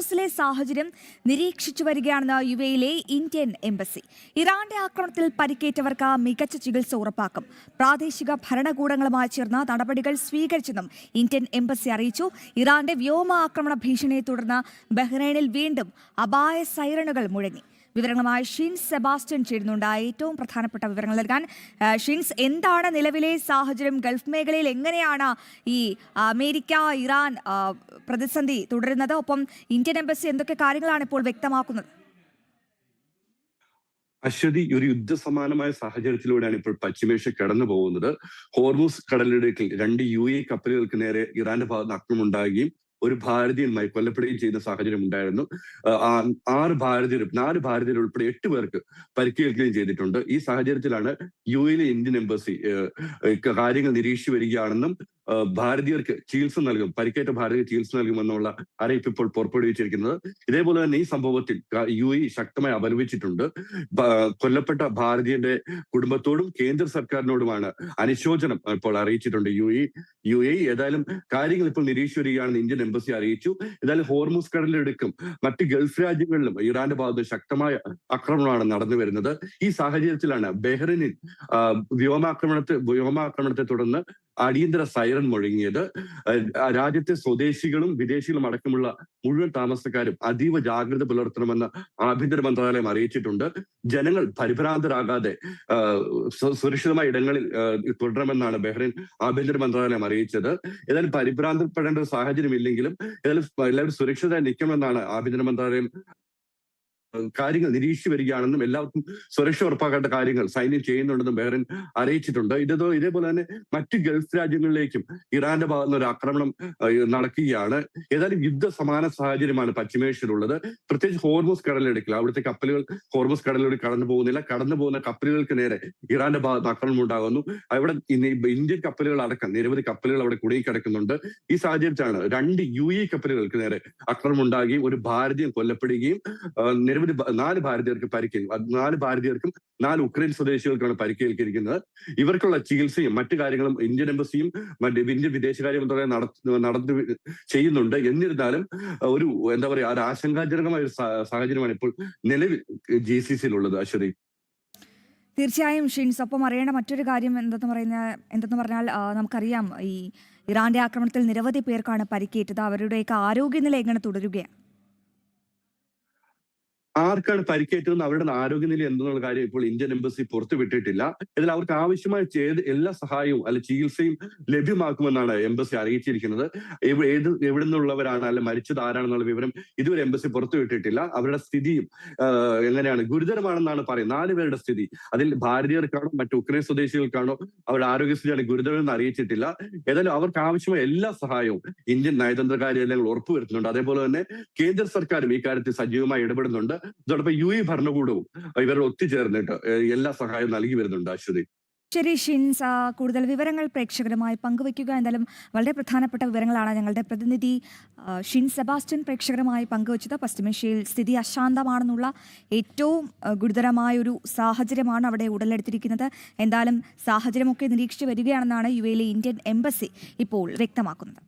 ഹോർമൂസിലെ സാഹചര്യം നിരീക്ഷിച്ചു വരികയാണെന്ന് യുഎയിലെ ഇന്ത്യൻ എംബസി. ഇറാന്റെ ആക്രമണത്തിൽ പരിക്കേറ്റവർക്ക് മികച്ച ചികിത്സ ഉറപ്പാക്കും. പ്രാദേശിക ഭരണകൂടങ്ങളുമായി ചേർന്ന് നടപടികൾ സ്വീകരിച്ചെന്നും ഇന്ത്യൻ എംബസി അറിയിച്ചു. ഇറാന്റെ വ്യോമാക്രമണ ഭീഷണിയെ തുടർന്ന് ബഹ്റൈനിൽ വീണ്ടും അപായ സൈറണുകൾ മുഴങ്ങി. വിവരങ്ങളുമായി ഷിൻസ് സെബാസ്റ്റ്യൻ ചേരുന്നുണ്ട്. ഏറ്റവും പ്രധാനപ്പെട്ട വിവരങ്ങൾ നൽകാൻ ഷിൻസ്, എന്താണ് നിലവിലെ സാഹചര്യം? ഗൾഫ് മേഖലയിൽ എങ്ങനെയാണ് ഈ അമേരിക്ക ഇറാൻ പ്രതിസന്ധി തുടരുന്നത്? ഒപ്പം ഇന്ത്യൻ എംബസി എന്തൊക്കെ കാര്യങ്ങളാണ് ഇപ്പോൾ വ്യക്തമാക്കുന്നത്? അശ്വതി, ഒരു യുദ്ധസമാനമായ സാഹചര്യത്തിലൂടെയാണ് ഇപ്പോൾ പശ്ചിമേഷ്യ കടന്നു പോകുന്നത്. ഹോർമൂസ് കടലിടുക്കിൽ 2 UAE കപ്പലുകൾക്ക് നേരെ ഇറാന്റെ ഭാഗത്ത് ആക്രമണം ഉണ്ടാകുകയും ഒരു ഭാരതീയനുമായി കൊല്ലപ്പെടുകയും ചെയ്യുന്ന സാഹചര്യം ഉണ്ടായിരുന്നു. 4 ഭാരതീയർ ഉൾപ്പെടെ 8 പേർക്ക് പരിക്കേൽക്കുകയും ചെയ്തിട്ടുണ്ട്. ഈ സാഹചര്യത്തിലാണ് UAE ഇന്ത്യൻ എംബസി കാര്യങ്ങൾ നിരീക്ഷിച്ചു വരികയാണെന്നും ഭാരതീയർക്ക് ചികിത്സ നൽകും, പരിക്കേറ്റ ഭാരതീയർ ചികിത്സ നൽകുമെന്നുള്ള അറിയിപ്പ് ഇപ്പോൾ പുറപ്പെടുവിച്ചിരിക്കുന്നത്. ഇതേപോലെ തന്നെ ഈ സംഭവത്തിൽ UAE ശക്തമായി അപലപിച്ചിട്ടുണ്ട്. കൊല്ലപ്പെട്ട ഭാരതീയന്റെ കുടുംബത്തോടും കേന്ദ്ര സർക്കാരിനോടുമാണ് അനുശോചനം ഇപ്പോൾ അറിയിച്ചിട്ടുണ്ട് UAE. ഏതായാലും കാര്യങ്ങൾ ഇപ്പോൾ നിരീക്ഷിച്ചു വരികയാണെന്ന് ഇന്ത്യൻ എംബസി അറിയിച്ചു. ഏതായാലും ഹോർമൂസ് കടലിടുക്കും മറ്റ് ഗൾഫ് രാജ്യങ്ങളിലും ഇറാന്റെ ഭാഗത്ത് ശക്തമായ ആക്രമണമാണ് നടന്നു വരുന്നത്. ഈ സാഹചര്യത്തിലാണ് ബഹ്റൈനിൽ വ്യോമാക്രമണത്തെ തുടർന്ന് അടിയന്തര സൈറൻ മുഴങ്ങിയത്. രാജ്യത്തെ സ്വദേശികളും വിദേശികളും അടക്കമുള്ള മുഴുവൻ താമസക്കാരും അതീവ ജാഗ്രത പുലർത്തണമെന്ന് ആഭ്യന്തര മന്ത്രാലയം അറിയിച്ചിട്ടുണ്ട്. ജനങ്ങൾ പരിഭ്രാന്തരാകാതെ സുരക്ഷിതമായ ഇടങ്ങളിൽ തുടരണമെന്നാണ് ബഹ്റൈൻ ആഭ്യന്തര മന്ത്രാലയം അറിയിച്ചത്. ഏതായാലും പരിഭ്രാന്തപ്പെടേണ്ട ഒരു സാഹചര്യം ഇല്ലെങ്കിലും എല്ലാവരും സുരക്ഷിതരായി നിൽക്കണമെന്നാണ് ആഭ്യന്തര മന്ത്രാലയം കാര്യങ്ങൾ നിരീക്ഷിച്ചു വരികയാണെന്നും എല്ലാവർക്കും സുരക്ഷ ഉറപ്പാക്കേണ്ട കാര്യങ്ങൾ സൈന്യം ചെയ്യുന്നുണ്ടെന്നും ബഹ്റൈൻ അറിയിച്ചിട്ടുണ്ട്. ഇതേപോലെ തന്നെ മറ്റ് ഗൾഫ് രാജ്യങ്ങളിലേക്കും ഇറാന്റെ ഭാഗത്തുനിന്ന് ഒരു ആക്രമണം നടക്കുകയാണ്. ഏതായാലും യുദ്ധ സമാന സാഹചര്യമാണ് പശ്ചിമേഷ്യയിലുള്ളത്. പ്രത്യേകിച്ച് ഹോർമൂസ് കടലിടുക്കിൽ അവിടുത്തെ കപ്പലുകൾ ഹോർമൂസ് കടലിലൂടെ കടന്നു പോകുന്ന കപ്പലുകൾക്ക് നേരെ ഇറാന്റെ ഭാഗത്ത് ആക്രമണം ഉണ്ടാകുന്നു. അവിടെ ഇന്ത്യൻ കപ്പലുകൾ അടക്കം നിരവധി കപ്പലുകൾ അവിടെ കുടുങ്ങിക്കിടക്കുന്നുണ്ട്. ഈ സാഹചര്യത്തിലാണ് 2 UAE കപ്പലുകൾക്ക് നേരെ ആക്രമണം ഉണ്ടാകുകയും ഒരു ഭാരതീയൻ കൊല്ലപ്പെടുകയും 4 ഭാരതീയർക്ക് പരിക്കേൽക്കും. 4 ഭാരതീയർക്കും 4 ഉക്രൈൻ സ്വദേശികൾക്കാണ് പരിക്കേൽക്കിയിരിക്കുന്നത്. ഇവർക്കുള്ള ചികിത്സയും മറ്റു കാര്യങ്ങളും ഇന്ത്യൻ എംബസിയും ഇന്ത്യൻ വിദേശകാര്യ മന്ത്രാലയം നടന്നു ചെയ്യുന്നുണ്ട്. എന്നിരുന്നാലും ഒരു ഒരു ആശങ്കാജനകമായ ഒരു സാഹചര്യമാണ് ഇപ്പോൾ നിലവിൽ GCC-യിലുള്ളത്. അശ്വതി, തീർച്ചയായും ഷിൻസ്, ഒപ്പം അറിയേണ്ട മറ്റൊരു കാര്യം എന്തെന്ന് പറഞ്ഞാൽ നമുക്കറിയാം, ഈ ഇറാന്റെ ആക്രമണത്തിൽ നിരവധി പേർക്കാണ് പരിക്കേറ്റത്. അവരുടെയൊക്കെ ആരോഗ്യനില എങ്ങനെ തുടരുകയാണ്? ആർക്കാണ് പരിക്കേറ്റതെന്ന് അവരുടെ ആരോഗ്യനില എന്തെന്നുള്ള കാര്യം ഇപ്പോൾ ഇന്ത്യൻ എംബസി പുറത്തുവിട്ടിട്ടില്ല. ഇതിൽ അവർക്ക് ആവശ്യമായ എല്ലാ സഹായവും ചികിത്സയും ലഭ്യമാക്കുമെന്നാണ് എംബസി അറിയിച്ചിരിക്കുന്നത്. എവിടെ നിന്നുള്ളവരാണ് അല്ലെ മരിച്ചത് ആരാണെന്നുള്ള വിവരം ഇതുവരെ എംബസി പുറത്തുവിട്ടിട്ടില്ല. അവരുടെ സ്ഥിതിയും എങ്ങനെയാണ്, ഗുരുതരമാണെന്നാണ് പറയുന്നത്. 4 പേരുടെ സ്ഥിതി, അതിൽ ഭാരതീയർക്കാണോ മറ്റു ഉക്രൈൻ സ്വദേശികൾക്കാണോ അവരുടെ ആരോഗ്യസ്ഥിതിയാണ് ഗുരുതരമെന്ന് അറിയിച്ചിട്ടില്ല. ഏതായാലും അവർക്ക് ആവശ്യമായ എല്ലാ സഹായവും ഇന്ത്യൻ നയതന്ത്ര കാര്യാലയങ്ങൾ ഉറപ്പുവരുത്തുന്നുണ്ട്. അതേപോലെ തന്നെ കേന്ദ്ര സർക്കാരും ഈ കാര്യത്തിൽ സജീവമായി ഇടപെടുന്നുണ്ട്. അതോടൊപ്പം UAE ഭരണകൂടവും ഇവർ ഒത്തുചേർന്നിട്ട് എല്ലാ സഹായവും നൽകി വരുന്നുണ്ട്. അശ്വതി, ശരി ഷിൻസ്, കൂടുതൽ വിവരങ്ങൾ പ്രേക്ഷകരുമായി പങ്കുവയ്ക്കുക. എന്തായാലും വളരെ പ്രധാനപ്പെട്ട വിവരങ്ങളാണ് ഞങ്ങളുടെ പ്രതിനിധി ഷിൻസ് സെബാസ്റ്റ്യൻ പ്രേക്ഷകരുമായി പങ്കുവച്ചത്. പശ്ചിമേഷ്യയിൽ സ്ഥിതി അശാന്തമാണെന്നുള്ള ഏറ്റവും ഗുരുതരമായൊരു സാഹചര്യമാണ് അവിടെ ഉടലെടുത്തിരിക്കുന്നത്. എന്തായാലും സാഹചര്യമൊക്കെ നിരീക്ഷിച്ചു വരികയാണെന്നാണ് UAE ഇന്ത്യൻ എംബസി ഇപ്പോൾ വ്യക്തമാക്കുന്നത്.